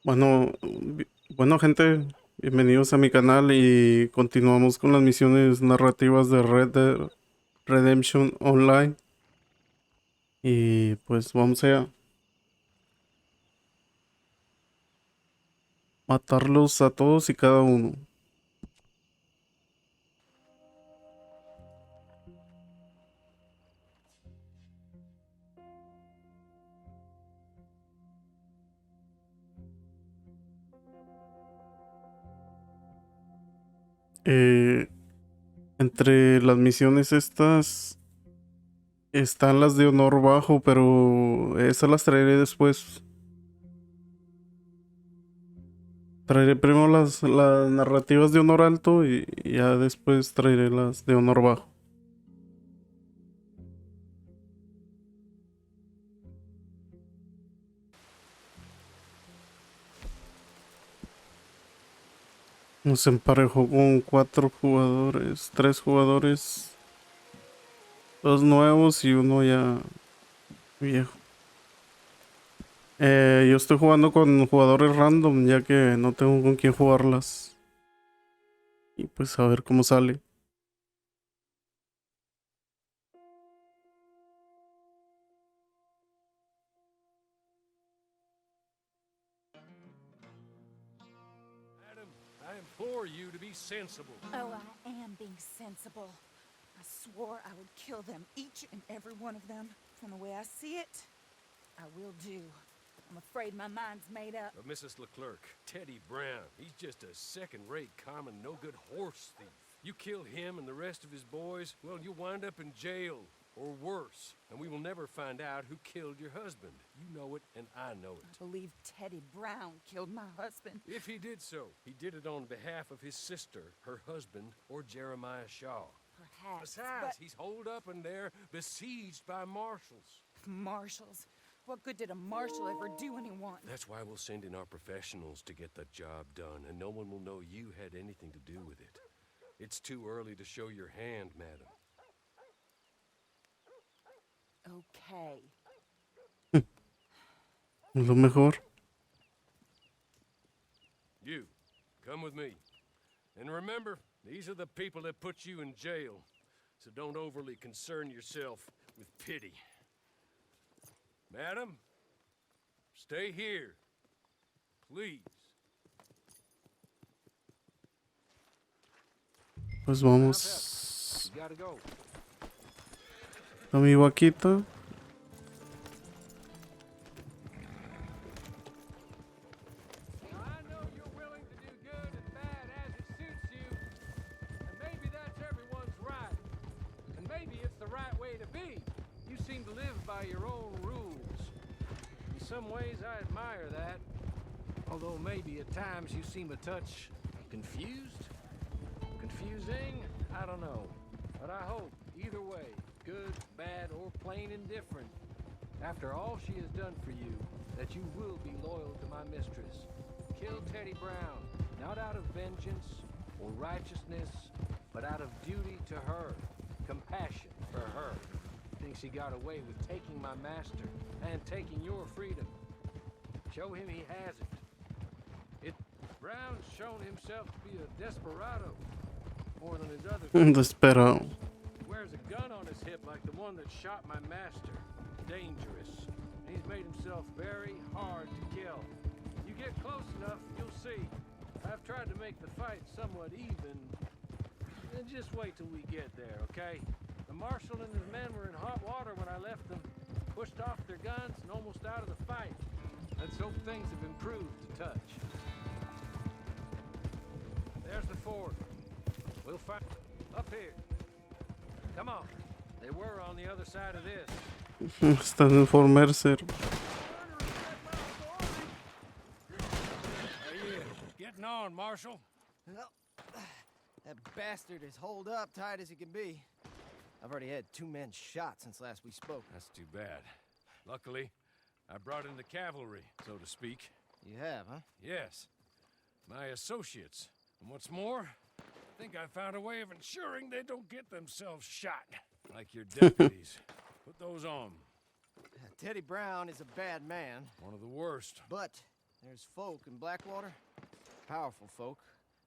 Bueno, bueno, gente, bienvenidos a mi canal y continuamos con las misiones narrativas de Red Dead Redemption Online. Y pues vamos a matarlos a todos y cada uno. Eh, Entre las misiones estas están las de honor bajo, pero esas las traeré después. Traeré primero las narrativas de honor alto y ya después traeré las de honor bajo. Nos emparejó con 4 jugadores, 3 jugadores, 2 nuevos y uno ya viejo. Yo estoy jugando con jugadores random ya que no tengo con quién jugarlas. Y pues a ver cómo sale. Madam, I implore you to be sensible. Oh, I am being sensible. I swore I would kill them, each and every one of them. From the way I see it, I will do. I'm afraid my mind's made up. But Mrs. Leclerc, Teddy Brown, he's just a second-rate, common, no-good horse thief. You kill him and the rest of his boys, well, you'll wind up in jail, or worse. And we will never find out who killed your husband. You know it, and I know it. I believe Teddy Brown killed my husband. If he did so, he did it on behalf of his sister, her husband, or Jeremiah Shaw. Perhaps, Besides, but he's holed up in there, besieged by marshals. marshals. What good did a marshal ever do anyone? That's why we'll send in our professionals to get the job done, and no one will know you had anything to do with it. It's too early to show your hand, madam. Okay. Lo mejor. You, come with me. And remember, these are the people that put you in jail, so don't overly concern yourself with pity. Madam, stay here, please. Pues vamos You gotta go. a mi vaquita. I know you're willing to do good and bad as it suits you, and maybe that's everyone's right, and maybe it's the right way to be. You seem to live by your own rules. In some ways, I admire that, although maybe at times you seem a touch confused? Confusing? I don't know, but I hope, either way, good, bad, or plain indifferent, after all she has done for you, that you will be loyal to my mistress. Kill Teddy Brown, not out of vengeance or righteousness, but out of duty to her, compassion for her. Thinks he got away with taking my master and taking your freedom. Show him he has it. Brown's shown himself to be a desperado, more than his other. Desesperado. He wears a gun on his hip like the one that shot my master. Dangerous. He's made himself very hard to kill. You get close enough, you'll see. I've tried to make the fight somewhat even. Just wait till we get there, okay? The marshal and his men were in hot water when I left them. Pushed off their guns and almost out of the fight. Let's hope things have improved a touch. There's the ford. We'll find up here. Come on. They were on the other side of this. Están en Fort Mercer. How you getting on, Marshal? Well, that bastard is holed up tight as he can be. I've already had 2 men shot since last we spoke. That's too bad. Luckily, I brought in the cavalry, so to speak. You have, huh? Yes, my associates. And what's more, I think I found a way of ensuring they don't get themselves shot. Like your deputies. Put those on. Teddy Brown is a bad man, One of the worst. but There's folk in Blackwater, powerful folk,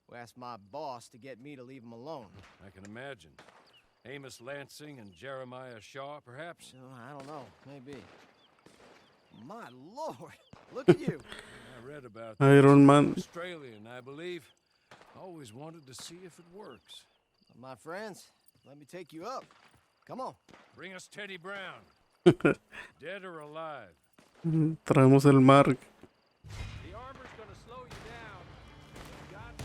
who asked my boss to get me to leave them alone. I can imagine. Amos Lansing and Jeremiah Shaw, perhaps? So, I don't know, maybe. My lord, look at you. I read about Iron this. Man. Australian, I believe. Always wanted to see if it works. My friends, let me take you up. Come on. Bring us Teddy Brown. Dead or alive? Traemos el Mark. The armor's gonna slow you down. You got to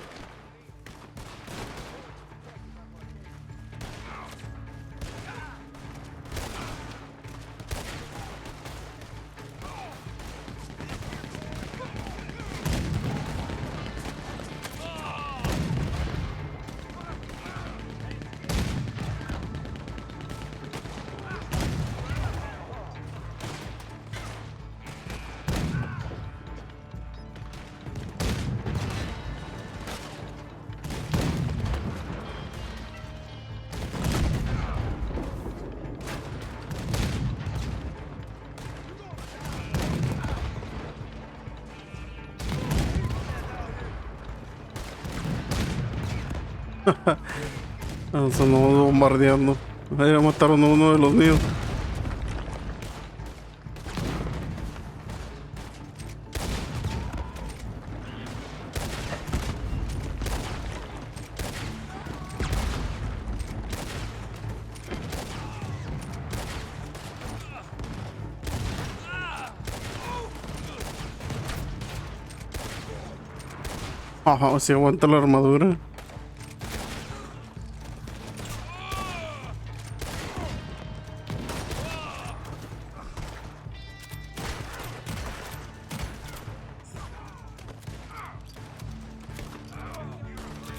Nos andamos bombardeando. Ahí ya mataron a uno de los míos. Ajá, si aguanta la armadura.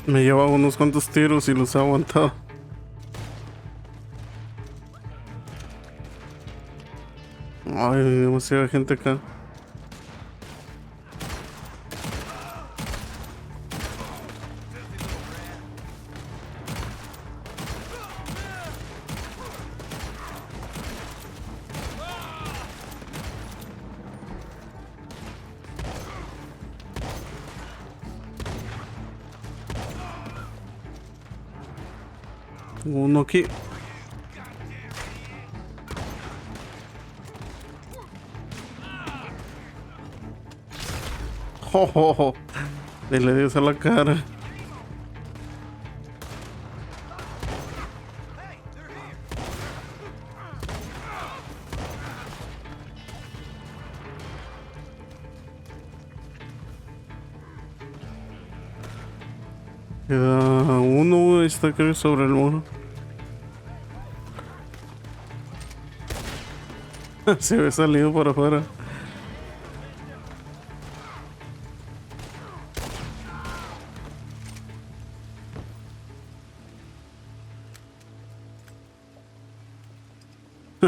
Me lleva unos cuantos tiros y los ha aguantado. Ay, demasiada gente acá. Uno aquí. Oh, oh, oh. Y le dio a la cara. Queda uno, está creo sobre el muro. Se había salido por afuera.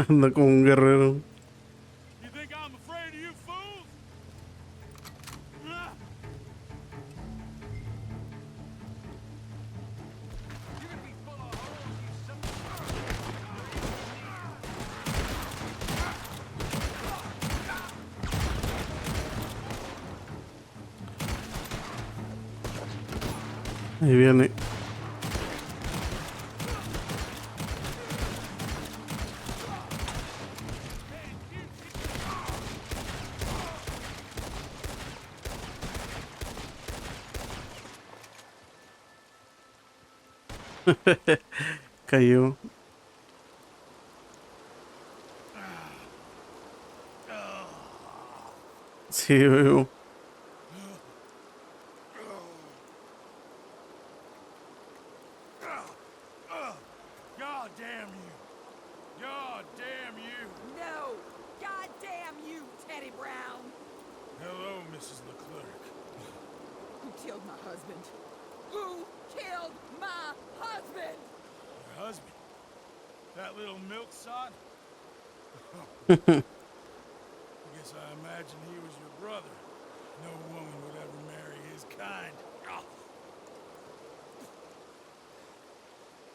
Anda como un guerrero. You think I'm afraid of you fools? You're gonna be full of holes, you son of Ahí viene. Cayó. Sí, veo. God damn you! God damn you! No! God damn you, Teddy Brown! Hello, Mrs. Leclerc. Who killed my husband? Who killed my husband? Your husband? That little milksod? I guess I imagined he was your brother. No woman would ever marry his kind. Oh.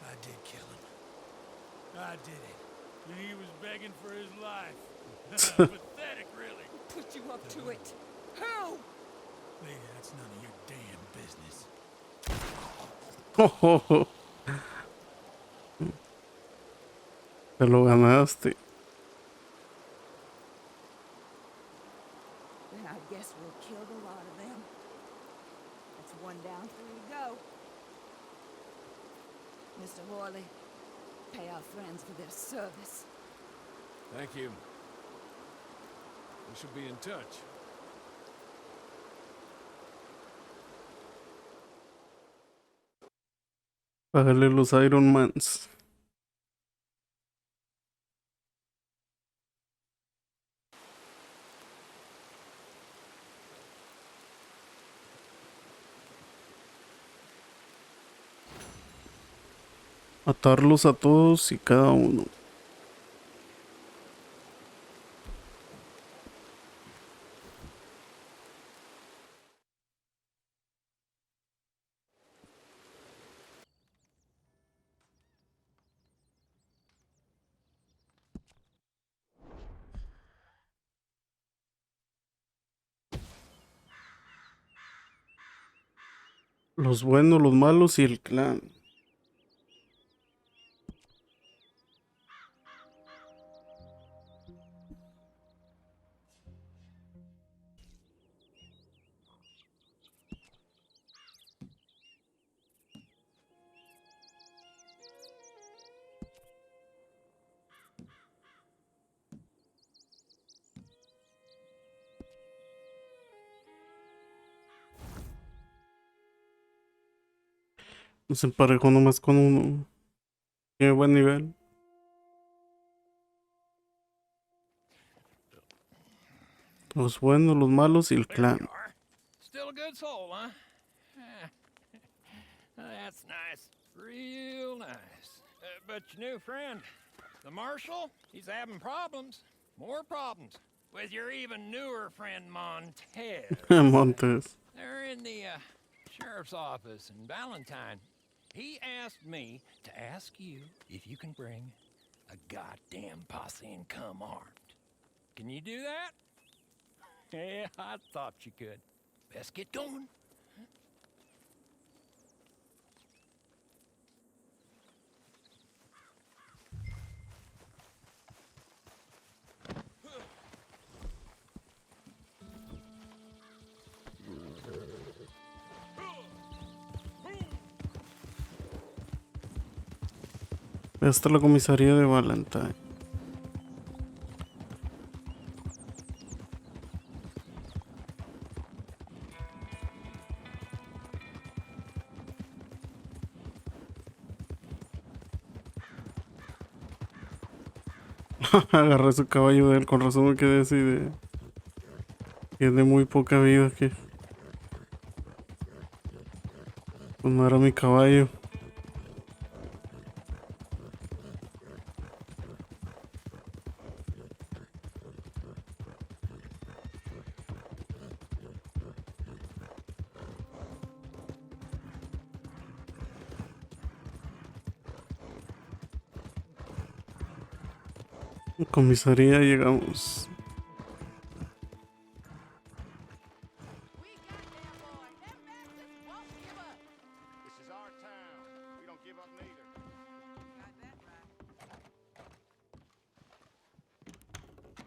I did kill him. I did it. And he was begging for his life. Pathetic, really. Who put you up to it? Who? Lady, that's none of your damn business. Te lo ganaste. Then I guess we'll kill the lot of them. That's one down, three to go. Mr. Worley, pay our friends for their service. Thank you. We should be in touch. Págale los Iron Mans. Atarlos a todos y cada uno. Los buenos, los malos y el clan. Nos emparejó nomás con uno. Tiene buen nivel. Los buenos, los malos y el There you clan. are. Still a good soul, huh? That's nice. Real nice. But your new friend, the marshal, he's having problems. More problems. With your even newer friend, Montez. Montes. They're in the sheriff's office in Valentine. He asked me to ask you if you can bring a goddamn posse and come armed. Can you do that? Yeah, I thought you could. Best get going. Hasta la comisaría de Valentine. Agarré su caballo de él, con razón me quedé así de... Tiene muy poca vida que... Pues no era mi caballo. Comisaría, llegamos. This is our town. We don't give up neither.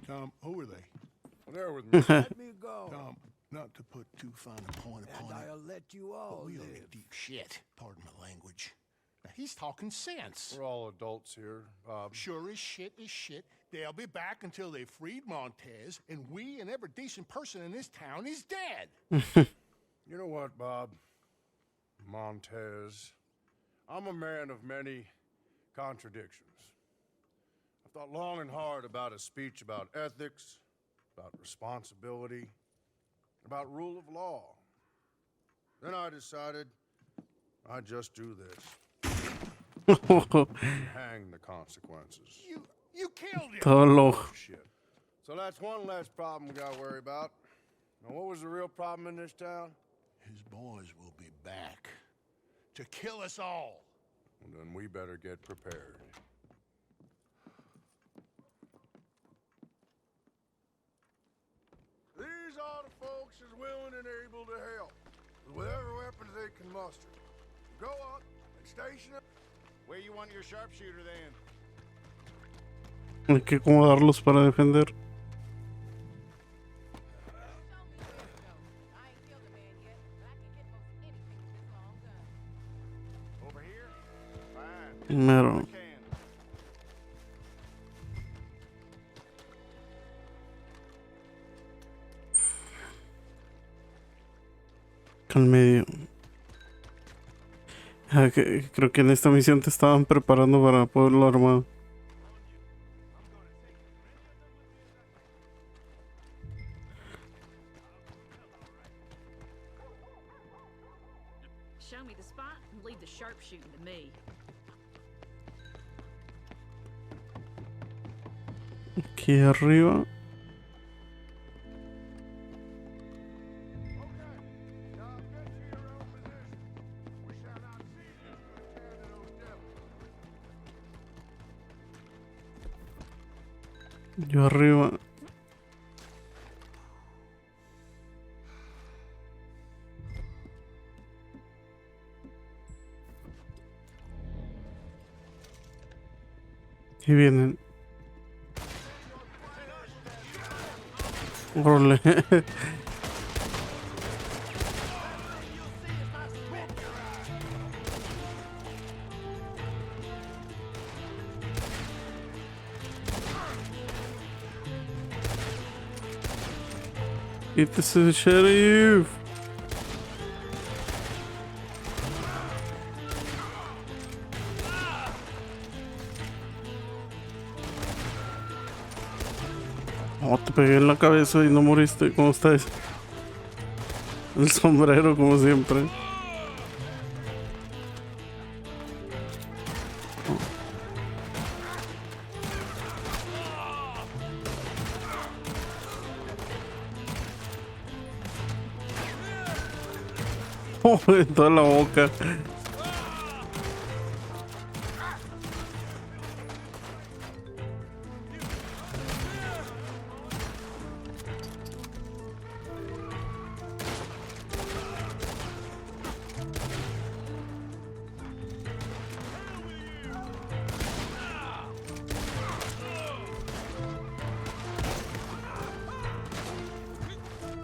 Tom, who are they? Well, they're with me. Let me go, Tom, not to put too fine a point and upon it, I'll let you all but we are in live. deep shit. Pardon my language. Now, he's talking sense. We're all adults here, Bob. Sure as shit is shit. They'll be back until they freed Montez, and we and every decent person in this town is dead. You know what, Bob? Montez. I'm a man of many contradictions. I've thought long and hard about a speech about ethics, about responsibility, about rule of law. Then I decided I'd just do this. Hang the consequences. You killed him. Todo loco. Shit. So that's one less problem we gotta worry about. Now, what was the real problem in this town? His boys will be back to kill us all. Well, then we better get prepared. These are the folks as willing and able to they can muster. Go up and station it. Where you want your sharpshooter then? Hay que acomodarlos para defender. Over here? Fine. Primero. Can. Al medio. Creo que en esta misión te estaban preparando para pueblo armado. Show me the spot and leave the sharpshooting to me. Aquí arriba. Yo arriba. Y vienen. Órale. Quítese, sheriff. Oh, te pegué en la cabeza y no moriste. ¿Cómo estás? El sombrero, como siempre. Oh, en toda la boca.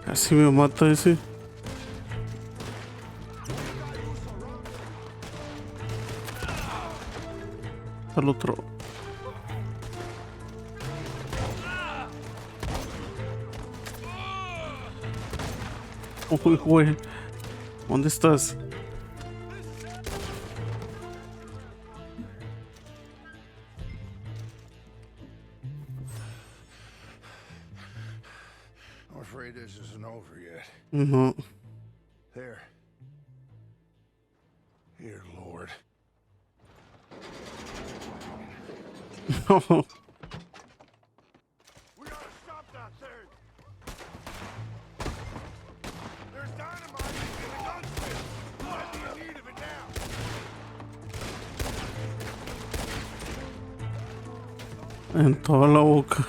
Casi me mata ese. Al otro. Uy, güey. ¿Dónde estás? I'm afraid this isn't over yet. No. There. Here, Lord. We gotta stop that thing! There's dynamite in the gunsmith! Might be in need of it now! En toda la boca.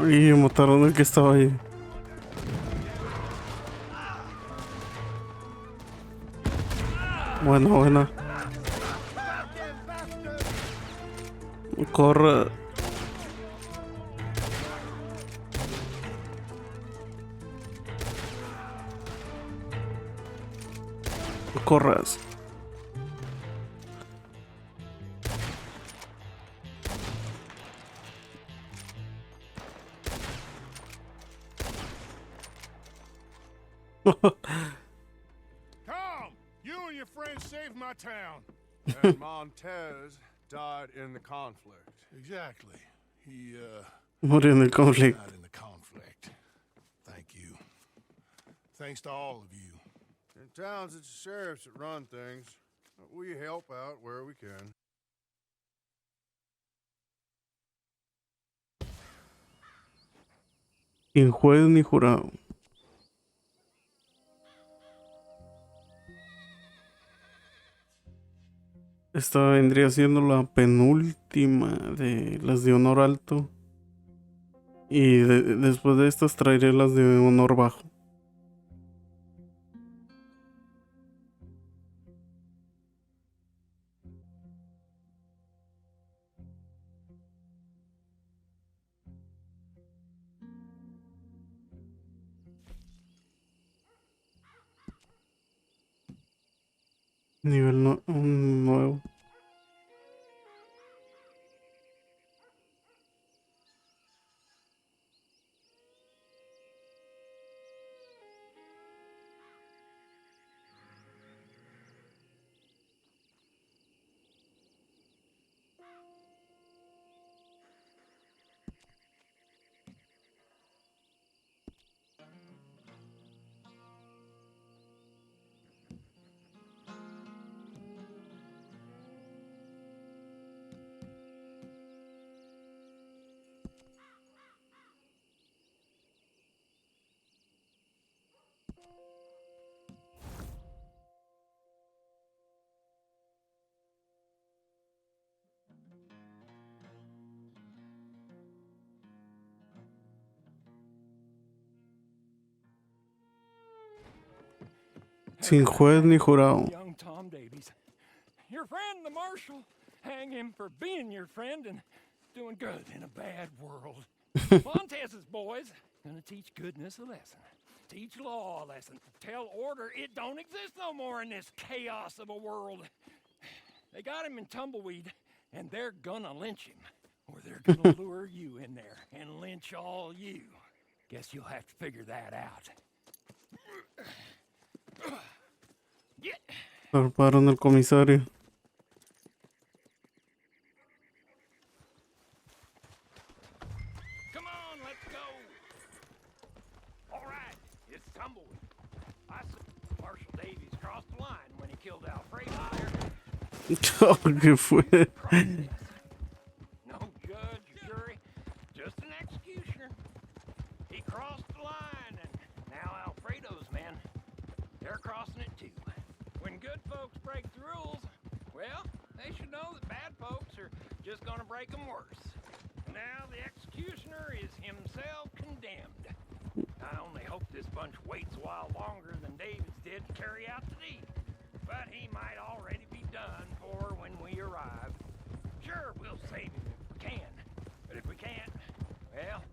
Y mataron al que estaba ahí. Buena, buena. Corre. Corras. Tom, you and your friends saved my town. And Montez died in the conflict. Exactly. He, Murió en el conflicto. died in the conflict. Thank you. Thanks to all of you. In towns, it's the sheriffs that run things. We help out where we can. Sin juez ni jurado. Esta vendría siendo la penúltima de las de honor alto. Y después de estas traeré las de honor bajo. Nivel un nuevo. Sin juez ni jurado. Young Tom Davies. Your friend, the Marshal. Hang him for being your friend and doing good in a bad world. Montez's boys gonna teach goodness a lesson. Teach law a lesson. Tell order it don't exist no more in this chaos of a world. They got him in Tumbleweed, and they're gonna lynch him. Or they're gonna lure you in there and lynch all you. Guess you'll have to figure that out. Zarparon al comisario. Come on, let's go. All right, it's Tumbleweed. I saw Marshal Davies cross the line when he killed Alfredo there. Oh, ¿qué fue? No judge, jury, just an executioner. He crossed the line, and now Alfredo's men, they're crossing it too. When good folks break the rules, well, they should know that bad folks are just gonna break them worse. Now the executioner is himself condemned. I only hope this bunch waits a while longer than Davids did to carry out the deed. But he might already be done for when we arrive. Sure, we'll save him if we can. But if we can't, well,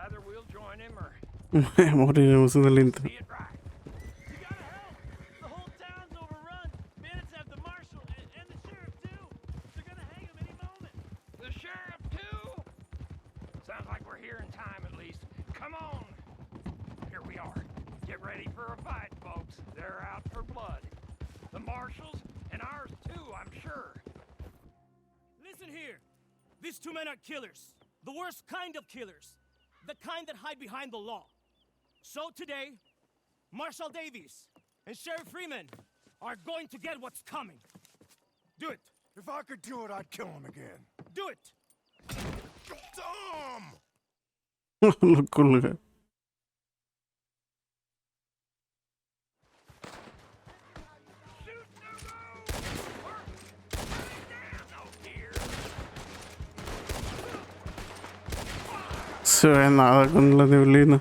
either we'll join him or Moriremos en el intro. see it right. You gotta help! The whole town's overrun. Bandits have the marshal and the sheriff too. They're gonna hang him any moment. The sheriff, too? Sounds like we're here in time, at least. Come on. Here we are. Get ready for a fight, folks. They're out for blood. The marshals, and ours, too, I'm sure. Listen here. These two men are killers. The worst kind of killers. The kind that hide behind the law. So today, Marshal Davies and Sheriff Freeman are going to get what's coming. Do it. If I could do it, I'd kill him again. Do it. Tom! Lo colga. Shoot the road! We're running down out here. Se ve nada con la neblina.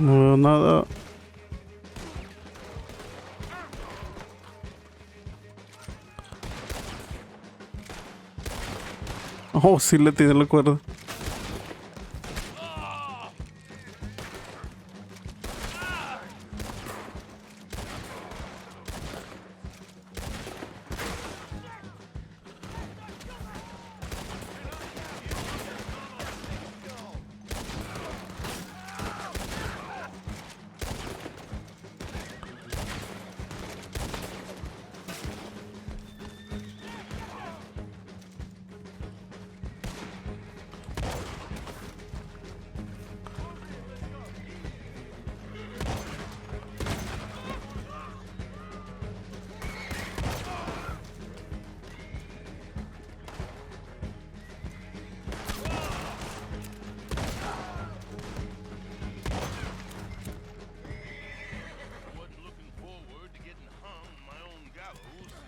No veo nada. Oh, sí le tiene la cuerda.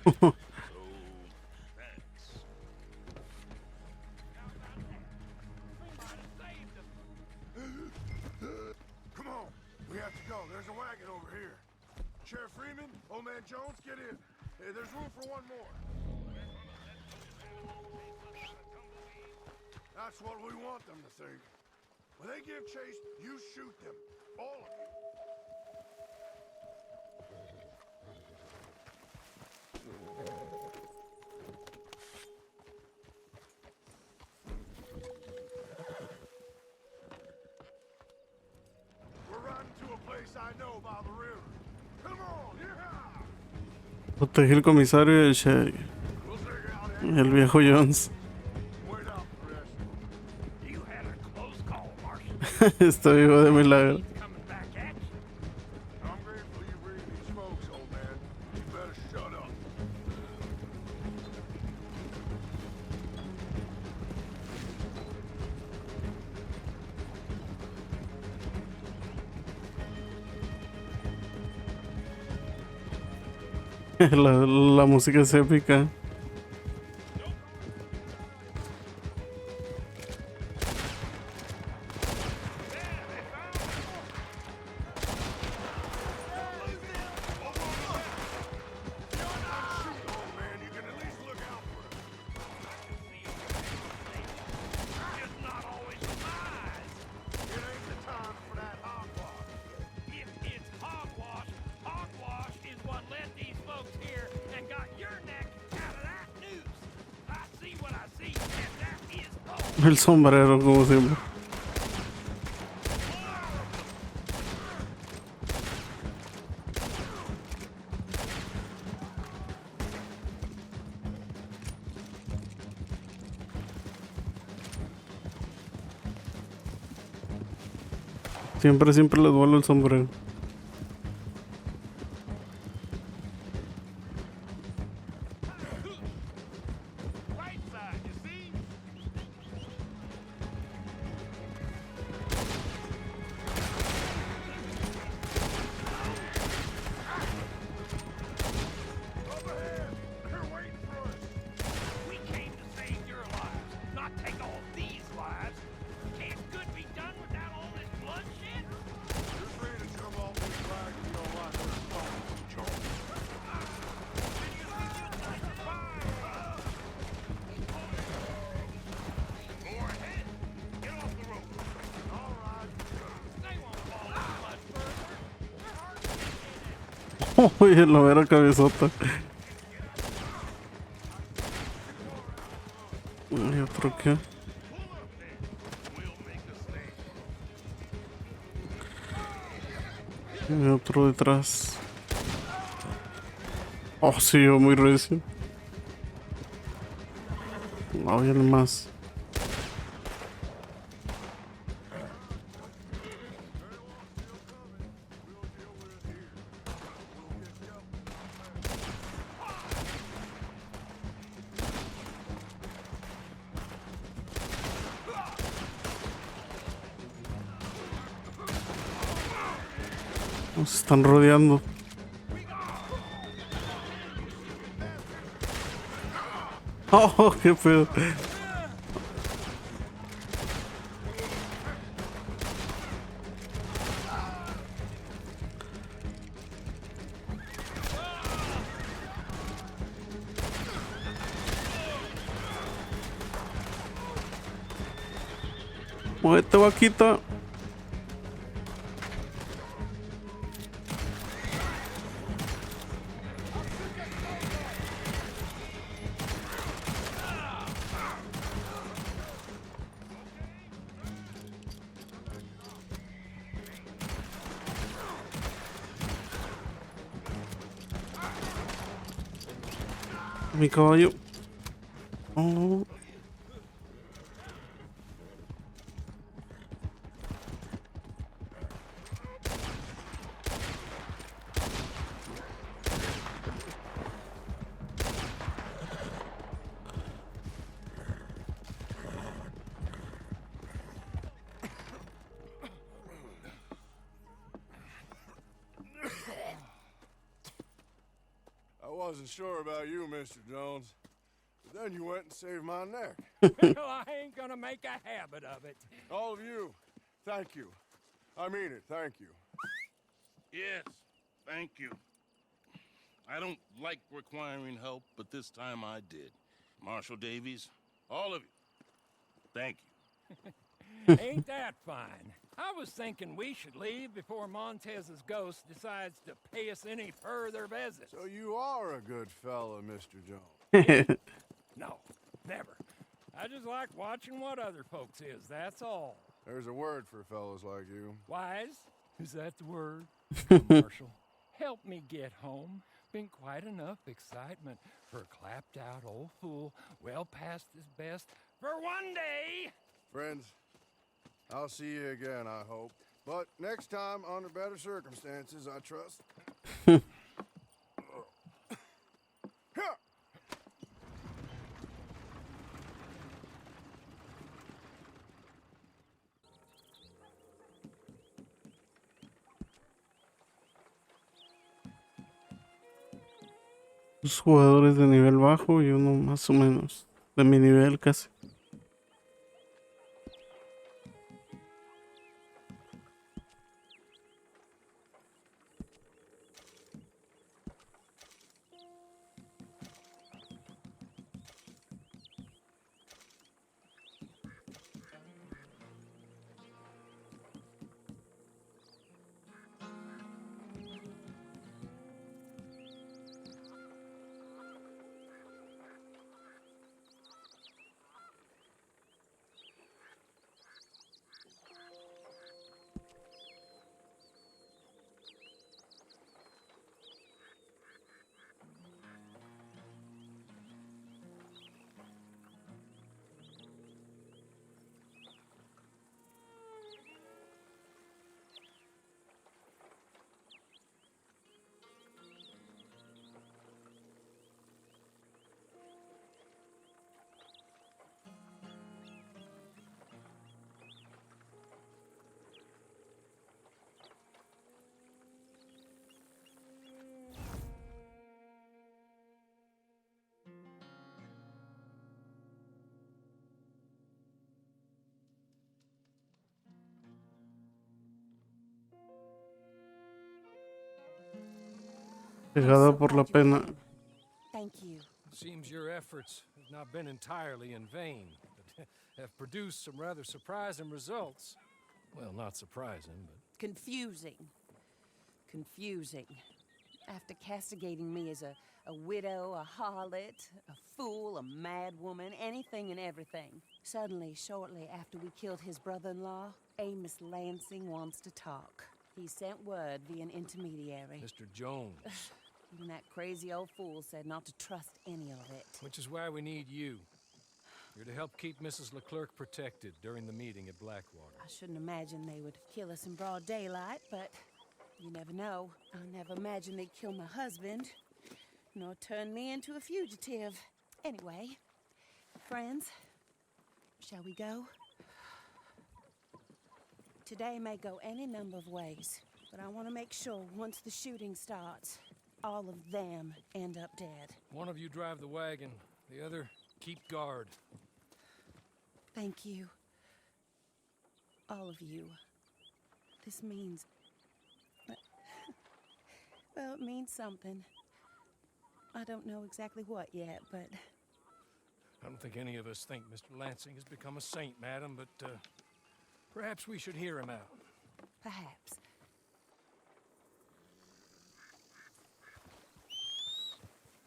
Come on, we have to go. There's a wagon over here. Sheriff Freeman, Old Man Jones, get in. Hey, there's room for one more. That's what we want them to think. When they give chase, you shoot them. All of you. We're riding to a place I know by the river. Come on, yeah! Protege el comisario y el sheriff. We'll figure out Y el viejo Jones. wait out for us. You had a close call, Marshal. Está vivo de milagro. Coming back at you. I'm grateful you bring these folks, old man. You better shut up. La música es épica. Old man, you can at least look out for us. Just not always wise. It ain't the time for that hogwash. If it's hogwash is what led these folks here and got your neck out of that noose. I see what I see, and that is all. El sombrero, como siempre. Siempre les vuelo el sombrero. Right side, you see? Up ahead! They're waiting for us. We came to save your lives, not take all these lives. Can't good be done without all this bloodshed? You're free to jump off this flag if you don't like where it's going, Jones. Go ahead. Get off the rope. All right. They won't fall much further. Oye, la vera cabezota. ¿Y otro qué? Y otro detrás. Oh, sí, yo muy recio. No, viene más. Nos están rodeando. Oh, qué pedo. Muévete, vaquita. Mi caballo. Oh. wasn't sure about you, Mr. Jones. But then you went and saved my neck. Well, I ain't gonna make a habit of it. All of you, thank you. I mean it, thank you. Yes, thank you. I don't like requiring help, but this time I did. Marshal Davies, all of you, thank you. Ain't that fine? I was thinking we should leave before Montez's ghost decides to pay us any further visits. So you are a good fella, Mr. Jones. No, never. I just like watching what other folks is, that's all. There's a word for fellas like you. Wise? Is that the word? Now, Marshal, help me get home. Been quite enough excitement for a clapped out old fool well past his best for one day. Friends, I'll see you again, I hope. But next time, under better circumstances, I trust. Dos jugadores de nivel bajo y uno más o menos de mi nivel casi. Pegada por la pena. Thank you. Seems your efforts have not been entirely in vain, but have produced some rather surprising results. Well, not surprising, but... Confusing. Confusing. After castigating me as a widow, a harlot, a fool, a mad woman, anything and everything. Suddenly, shortly after we killed his brother-in-law, Amos Lansing wants to talk. He sent word via an intermediary. Mr. Jones. Even that crazy old fool said not to trust any of it. Which is why we need you. You're to help keep Mrs. Leclerc protected during the meeting at Blackwater. I shouldn't imagine they would kill us in broad daylight, but you never know. I never imagined they'd kill my husband, nor turn me into a fugitive. Anyway, friends, shall we go? Today may go any number of ways, but I want to make sure once the shooting starts, all of them end up dead. One of you drive the wagon, the other keep guard. Thank you. All of you. This means... well, it means something. I don't know exactly what yet, but... I don't think any of us think Mr. Lansing has become a saint, madam, but perhaps we should hear him out. Perhaps.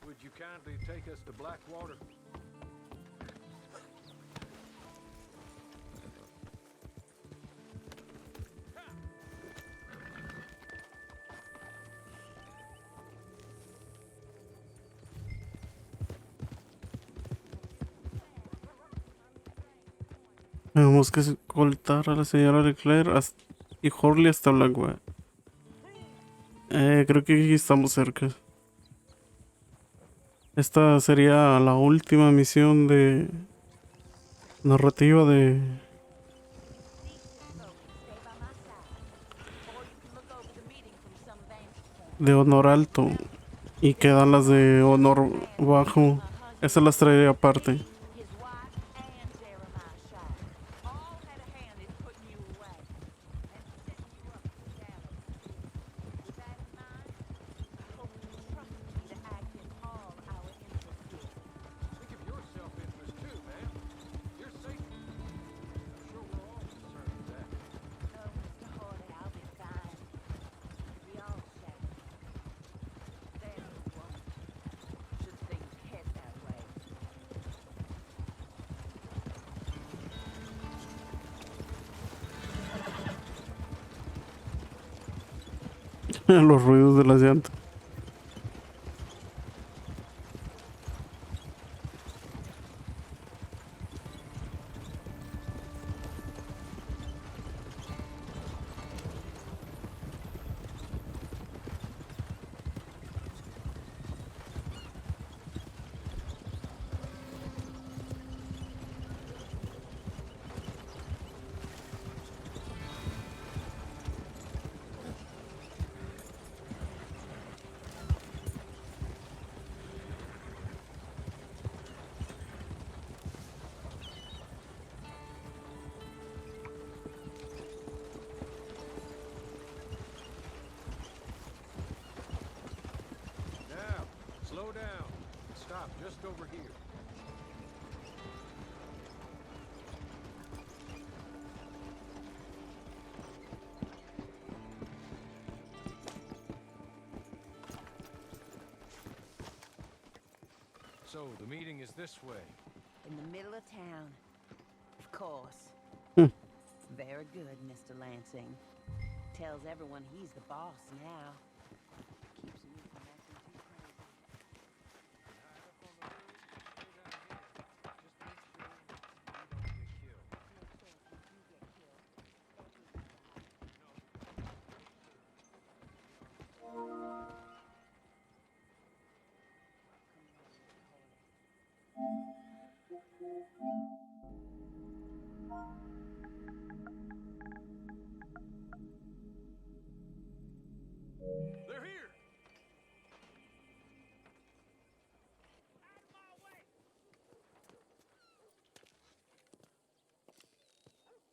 Would you kindly take us to Blackwater? Tenemos que escoltar a la señora Leclerc y Horley hasta Blackwater. Creo que aquí estamos cerca. Esta sería la última misión de narrativa de honor alto. Y quedan las de honor bajo. Esas las traeré aparte. His wife and Jeremiah Shire all had a hand in putting you away and setting you up for the gallows. With that in mind, I hope you trust me to act in all our interests here. Think of your self-interest too, ma'am. Your safety. I'm sure we're all concerned with that. Oh, Mr. Harley, I'll be fine. We all shall. There's a woman. Should things head that way. Los ruidos de las llantas. Now, slow down. Stop just over here. So, the meeting is this way. In the middle of town. Of course. Very good, Mr. Lansing. Tells everyone he's the boss now. Keeps me from acting too crazy. They're here!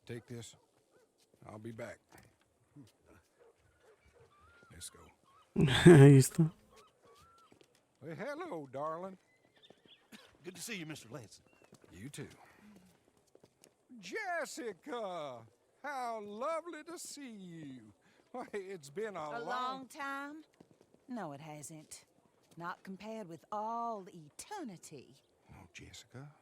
Take this. I'll be back. Let's go. Ahí está. Well, hello, darling. Good to see you, Mr. Lansing. You too. Jessica! How lovely to see you. Why, it's been A long time? No, it hasn't. Not compared with all eternity. Oh, Jessica,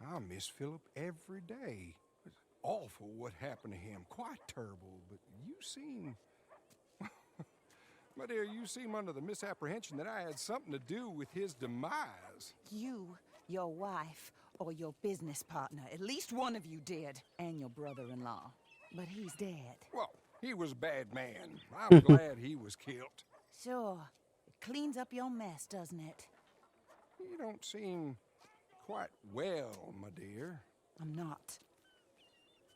I miss Philip every day. It's awful what happened to him. Quite terrible, but you seem... My dear, you seem under the misapprehension that I had something to do with his demise. You, your wife, or your business partner, at least one of you did, and your brother-in-law. But he's dead. Well, he was a bad man. I'm glad he was killed. Sure. It cleans up your mess, doesn't it? You don't seem quite well, my dear. I'm not.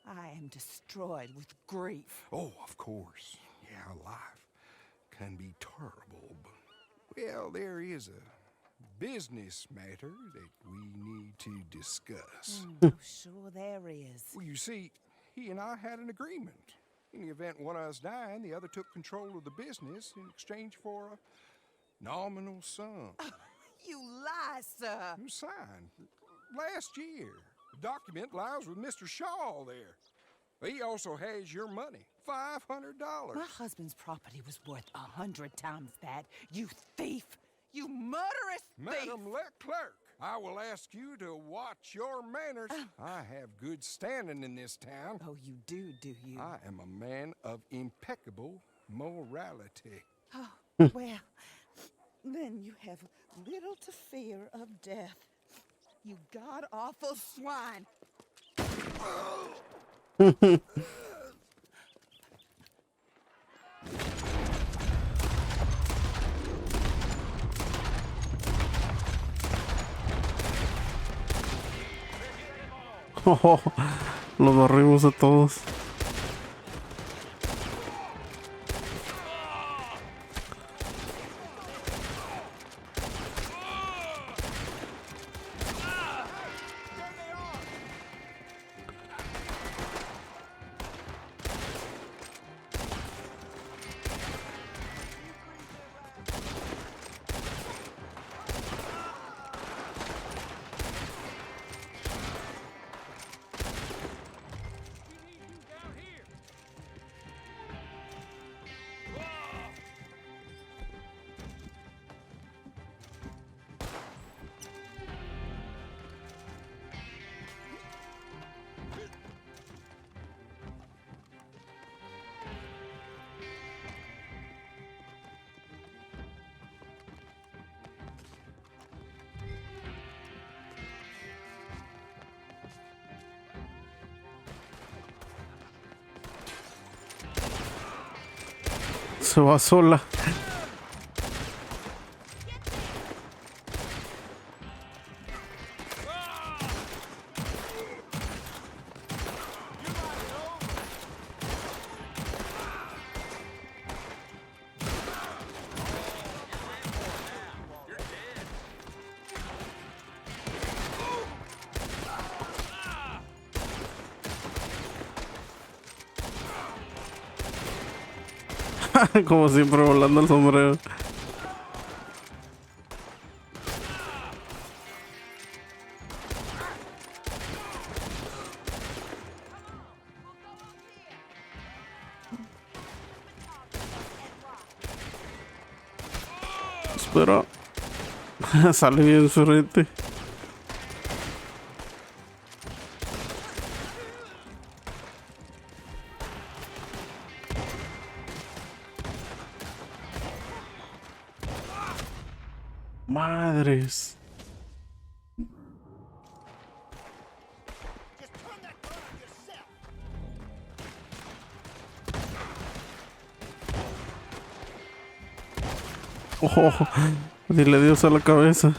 I am destroyed with grief. Oh, of course. Yeah, life can be terrible, but, well, there is a business matter that we need to discuss. Oh, sure there is. Well, you see, he and I had an agreement. In the event one of us died, the other took control of the business in exchange for a nominal sum. You lie, sir. It was signed last year. The document lies with Mr. Shaw there. He also has your money, $500. My husband's property was worth 100 times that. You thief! You murderous thief! Madam Leclerc, I will ask you to watch your manners. I have good standing in this town. Oh, you do you? I am a man of impeccable morality. Oh, well, then you have little to fear of death. You god-awful swine! Oh, los barrimos a todos. Se va sola. Como siempre volando el sombrero. Espera. Sale bien su rete. Madres. Oh, dile Dios a la cabeza.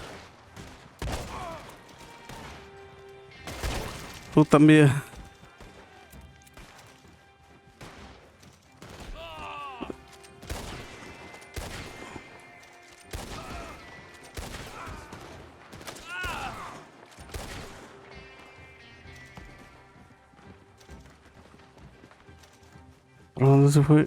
Tú también. ¿Para dónde se fue?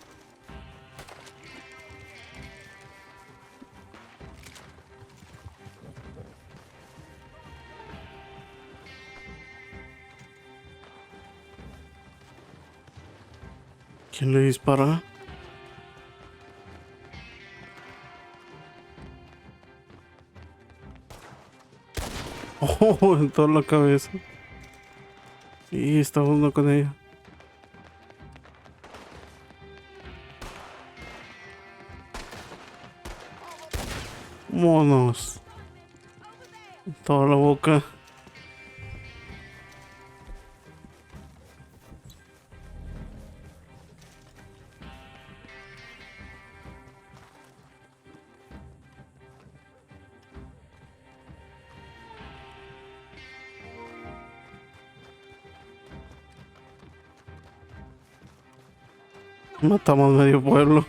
¿Quién le dispara? Oh, en toda la cabeza. Y está uno con ella. Monos. Toda la boca. Matamos medio pueblo.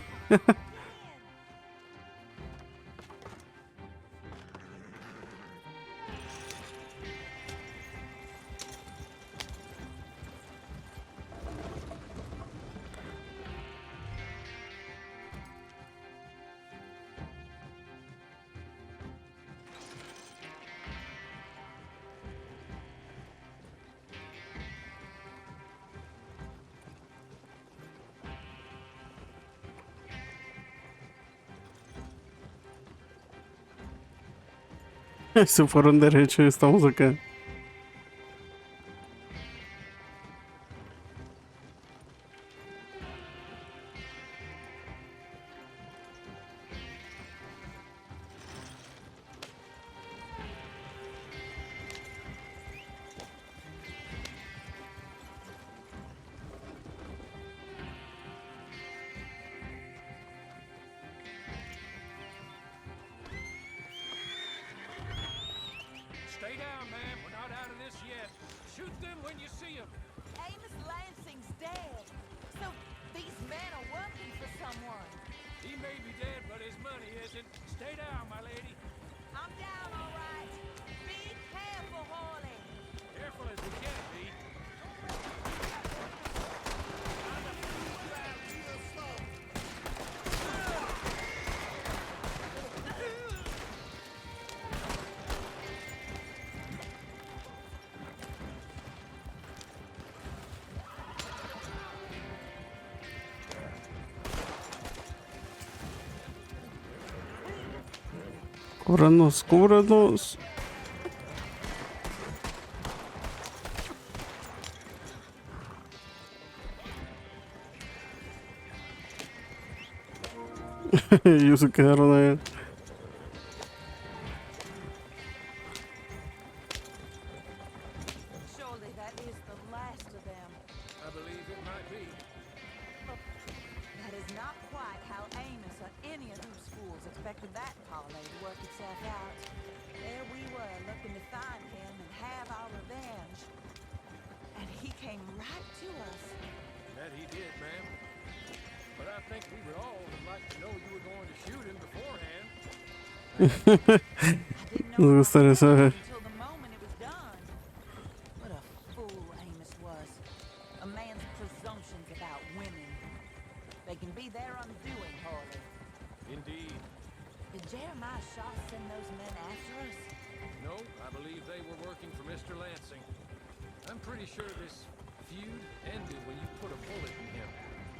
Se fueron derecho y estamos acá. Stay down, man. We're not out of this yet. Shoot them when you see them. Amos Lansing's dead. So these men are working for someone. He may be dead, but his money isn't. Stay down, my lady. I'm down, all right. Be careful, Harley. Careful as we can be. Cúbranos, cúbranos. Ellos se quedaron ahí. Surely that is the last of them. I believe it might be. Look, that is not quite how Amos for that parlay to work itself out, there we were looking to find him and have our revenge. And he came right to us. That he did, ma'am. But I think we would all would like to know you were going to shoot him beforehand. I didn't know Me I gustaría had saber. until the moment it was done. What a fool Amos was. A man's presumptions about women. They can be their undoing, Harley. Indeed. Did Jeremiah Shaw send those men after us? No, I believe they were working for Mr. Lansing. I'm pretty sure this feud ended when you put a bullet in him.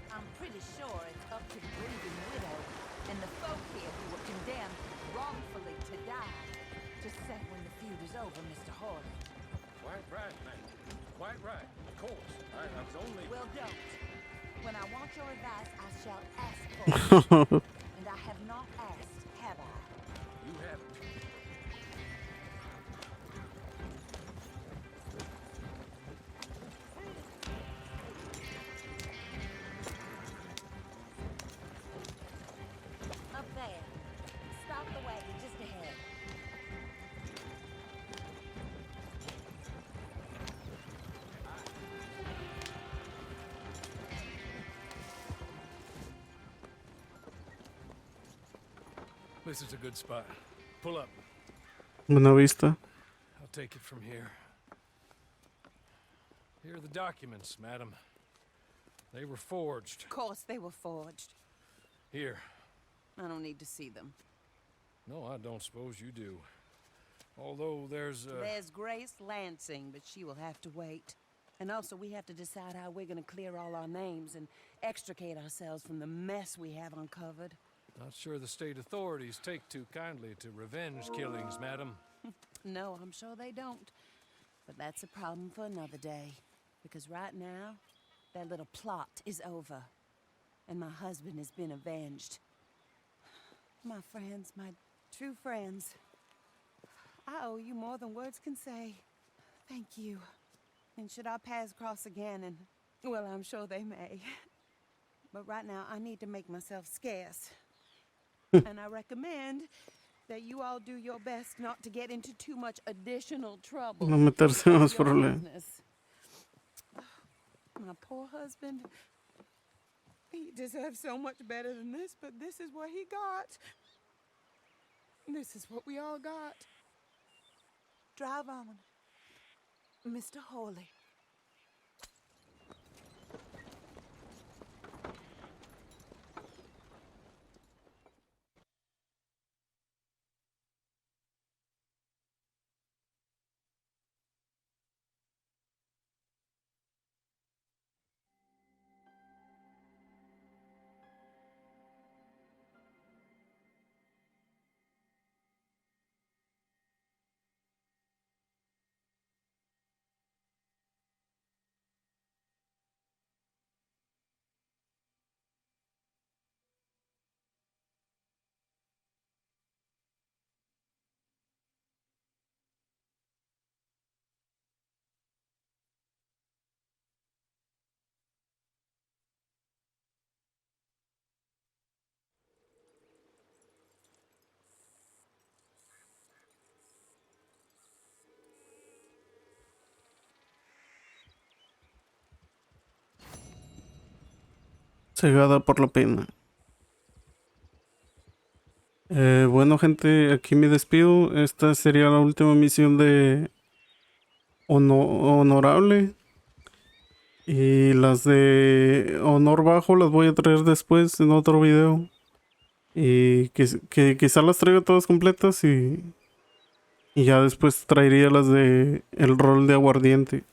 I'm pretty sure it's up to the grieving widow and the folk here who were condemned wrongfully to die to say when the feud is over, Mr. Harley. Quite right, ma'am. Quite right. Of course. I was only... Well, don't. When I want your advice, I shall ask for it. And I have not asked, have I? You haven't. Up there. Stop the wagon just ahead. This is a good spot. Pull up. Buena vista. I'll take it from here. Here are the documents, madam. They were forged. Of course they were forged. Here. I don't need to see them. No, I don't suppose you do. Although there's There's Grace Lansing, but she will have to wait. And also, we have to decide how we're gonna clear all our names and extricate ourselves from the mess we have uncovered. Not sure the state authorities take too kindly to revenge killings, madam. No, I'm sure they don't. But that's a problem for another day. Because right now, that little plot is over. And my husband has been avenged. My friends, my true friends. I owe you more than words can say. Thank you. And should our paths cross again, and, well, I'm sure they may. But right now, I need to make myself scarce. And I recommend that you all do your best not to get into too much additional trouble. No meterse en for más your problemas. business. My poor husband. He deserves so much better than this, but this is what he got. This is what we all got. Drive on, Mr. Hawley. Cegada por la pena. Bueno, gente, aquí me despido. Esta sería la última misión de honorable. Y las de honor bajo las voy a traer después en otro video. Y que quizá las traiga todas completas y ya después traería las de el rol de aguardiente.